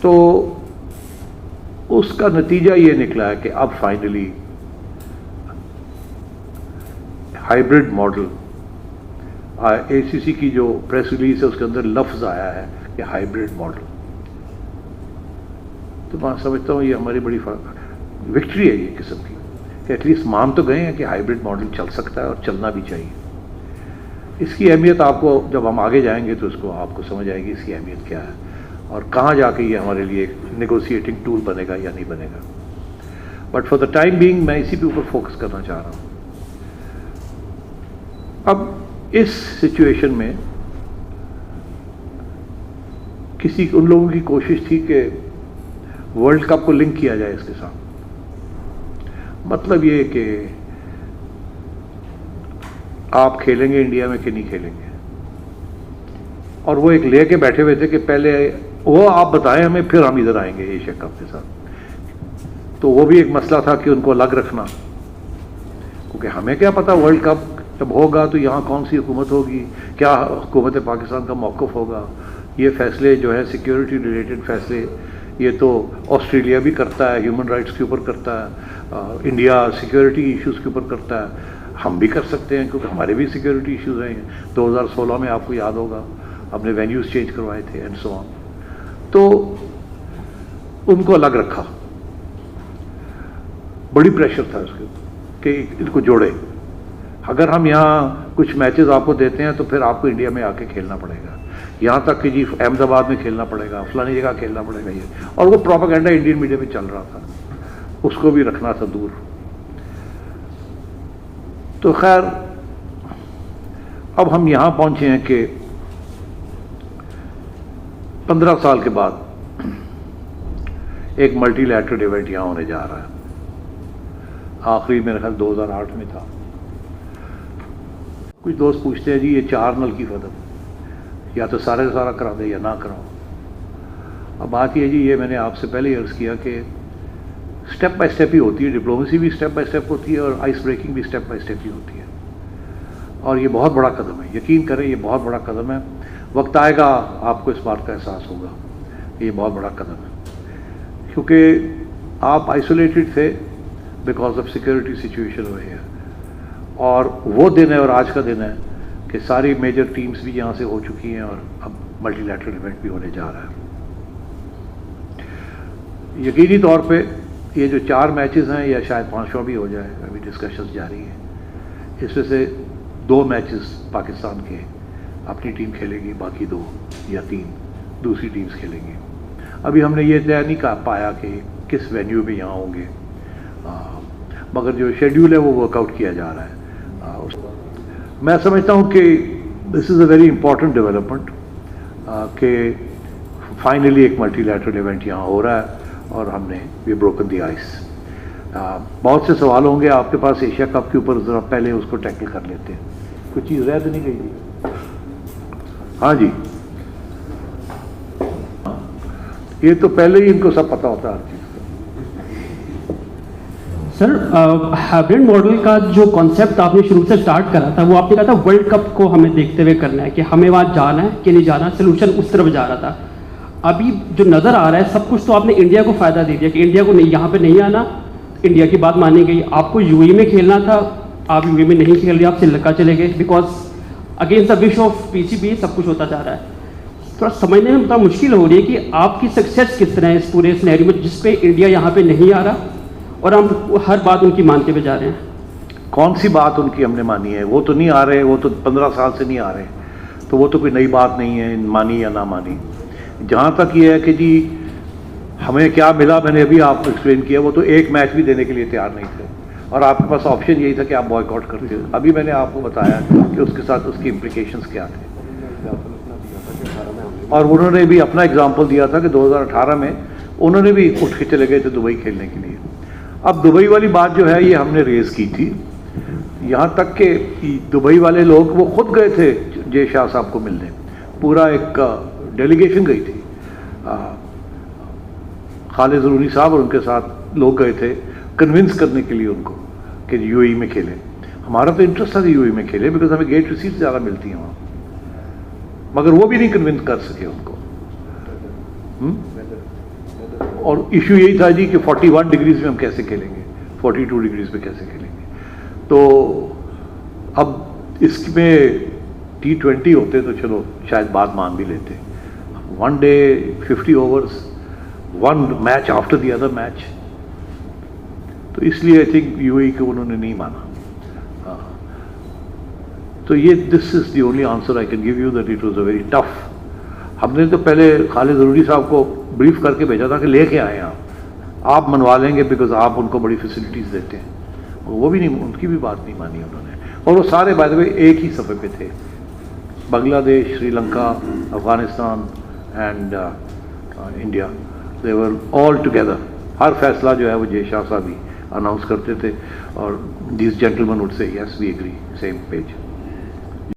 तो उसका नतीजा ये निकला है कि अब फाइनली हाइब्रिड मॉडल, एसीसी की जो प्रेस रिलीज है उसके अंदर लफ्ज आया है कि हाइब्रिड मॉडल। तो मैं समझता हूँ ये हमारी बड़ी विक्ट्री है ये किस्म की, कि एटलीस्ट मान तो गए हैं कि हाइब्रिड मॉडल चल सकता है और चलना भी चाहिए। इसकी अहमियत आपको जब हम आगे जाएंगे तो उसको आपको समझ आएगी इसकी अहमियत क्या है और कहाँ जाके ये हमारे लिए एक नेगोशिएटिंग टूल बनेगा या नहीं बनेगा। But for the time being मैं इसी के ऊपर फोकस करना चाह रहा हूँ। अब इस सिचुएशन में उन लोगों की कोशिश थी कि वर्ल्ड कप को लिंक किया जाए इसके साथ। मतलब ये कि आप खेलेंगे इंडिया में कि नहीं खेलेंगे, और वो एक लेके बैठे हुए थे कि पहले वो आप बताएं हमें, फिर हम इधर आएंगे एशिया कप के साथ। तो वो भी एक मसला था कि उनको अलग रखना, क्योंकि हमें क्या पता वर्ल्ड कप जब होगा तो यहाँ कौन सी हुकूमत होगी, क्या हुकूमत पाकिस्तान का मौक़िफ़ होगा। ये फैसले जो है सिक्योरिटी रिलेटेड फैसले, ये तो ऑस्ट्रेलिया भी करता है, ह्यूमन राइट्स के ऊपर करता है, इंडिया सिक्योरिटी इश्यूज़ के ऊपर करता है, हम भी कर सकते हैं क्योंकि हमारे भी सिक्योरिटी इश्यूज़ हैं। 2016 में आपको याद होगा हमने वेन्यूज़ चेंज करवाए थे एंड सो ऑन। तो उनको अलग रखा, बड़ी प्रेशर था उसके कि इनको जोड़े। अगर हम यहाँ कुछ मैचेस आपको देते हैं तो फिर आपको इंडिया में आके खेलना पड़ेगा, यहाँ तक कि जी अहमदाबाद में खेलना पड़ेगा, फलानी जगह खेलना पड़ेगा ये। और वो प्रोपेगेंडा इंडियन मीडिया में चल रहा था, उसको भी रखना था दूर। तो खैर अब हम यहाँ पहुँचे हैं कि 15 साल के बाद एक मल्टीलैटरल इवेंट यहाँ होने जा रहा है। आखिरी मेरे ख्याल 2008 में था। कुछ दोस्त पूछते हैं जी ये 4 नल की फतह, या तो सारा करा दे या ना कराओ। अब बात ये जी, ये मैंने आपसे पहले ही अर्ज़ किया कि स्टेप बाय स्टेप ही होती है, डिप्लोमेसी भी स्टेप बाय स्टेप होती है और आइस ब्रेकिंग भी स्टेप बाय स्टेप ही होती है। और ये बहुत बड़ा कदम है, यकीन करें ये बहुत बड़ा कदम है। वक्त आएगा आपको इस बात का एहसास होगा, ये बहुत बड़ा कदम है, क्योंकि आप आइसोलेटेड थे बिकॉज ऑफ सिक्योरिटी सिचुएशन हुए है। और वो दिन है और आज का दिन है कि सारी मेजर टीम्स भी यहाँ से हो चुकी हैं और अब मल्टीलैटरल इवेंट भी होने जा रहा है। यकीनी तौर पे ये जो 4 मैचेस हैं या शायद 5वां भी हो जाए, अभी डिस्कशंस जारी है। इसमें से 2 मैचेस पाकिस्तान के अपनी टीम खेलेगी, बाकी 2 या 3 दूसरी टीम्स खेलेंगी। अभी हमने ये तय नहीं कर पाया कि किस वेन्यू में यहाँ होंगे, मगर जो शेड्यूल है वो वर्कआउट किया जा रहा है। मैं समझता हूँ कि this is a very important development कि फाइनली एक मल्टीलैटरल इवेंट यहाँ हो रहा है और हमने वी ब्रोकन द आइस। बहुत से सवाल होंगे आपके पास एशिया कप के ऊपर, ज़रा पहले उसको टैकल कर लेते हैं। कुछ चीज़ रह तो नहीं गई थी? हाँ जी, ये तो पहले ही इनको सब पता होता है हर चीज़। सर, हाइब्रिड मॉडल का जो कॉन्सेप्ट आपने शुरू से स्टार्ट करा था, वो आपने कहा था वर्ल्ड कप को हमें देखते हुए करना है, कि हमें वहाँ जाना है कि नहीं जाना, सोल्यूशन उस तरफ जा रहा था। अभी जो नज़र आ रहा है सब कुछ तो आपने इंडिया को फ़ायदा दे दिया कि इंडिया को नहीं, यहाँ पे नहीं आना, इंडिया की बात मानी गई। आपको यूएई में खेलना था, आप यूएई में नहीं खेल रहे, आप श्रीलंका चले गए, because against the wish of PCB सब कुछ होता जा रहा है। थोड़ा समझने में बड़ा मुश्किल हो रही है कि आपकी सक्सेस किस तरह है इस पूरे सिनेरियो में, जिसपे इंडिया यहाँ पे नहीं आ रहा और हम हर बात उनकी मानते हुए जा रहे हैं। कौन सी बात उनकी हमने मानी है? वो तो नहीं आ रहे, वो तो 15 साल से नहीं आ रहे, तो वो तो कोई नई बात नहीं है, मानी या ना मानी। जहाँ तक ये है कि जी हमें क्या मिला, मैंने अभी आपको एक्सप्लेन किया। वो तो एक मैच भी देने के लिए तैयार नहीं थे और आपके पास ऑप्शन यही था कि आप बॉयकॉट करते। अभी मैंने आपको बताया कि उसके साथ उसकी इम्प्लीकेशंस क्या थे, और उन्होंने भी अपना एग्जाम्पल दिया था कि 2018 में उन्होंने भी उठ के चले गए थे दुबई खेलने के लिए। अब दुबई वाली बात जो है ये हमने रेज की थी, यहाँ तक कि दुबई वाले लोग वो खुद गए थे जय शाह साहब को मिलने, पूरा एक डेलीगेशन गई थी। खालिद ज़रूरी साहब और उनके साथ लोग गए थे कन्विंस करने के लिए उनको कि यूएई में खेलें। हमारा तो इंटरेस्ट था कि यूएई में खेलें, बिकॉज हमें गेट रिसीट ज़्यादा मिलती हैं वहाँ, मगर वो भी नहीं कन्विंस कर सके उनको। और इशू यही था जी कि 41 डिग्रीज में हम कैसे खेलेंगे, 42 डिग्रीज में कैसे खेलेंगे। तो अब इसमें T20 होते तो चलो शायद बात मान भी लेते, 1 day 50 overs, 1 match after the other match, तो इसलिए आई थिंक यूएई को उन्होंने नहीं माना। तो ये this is the only answer I can give you that it was a very tough. हमने तो पहले खालिद ज़रूरी साहब को ब्रीफ करके भेजा था कि लेके आए आप मनवा लेंगे बिकॉज आप उनको बड़ी फैसिलिटीज़ देते हैं, वो भी नहीं, उनकी भी बात नहीं मानी उन्होंने। और वो सारे बाय द वे एक ही सफ़े पे थे, Bangladesh, Sri Lanka, Afghanistan and India, they were all together. हर फैसला जो है वो जय शाह साहब ही अनाउंस करते थे और this gentleman would say yes we agree, same page.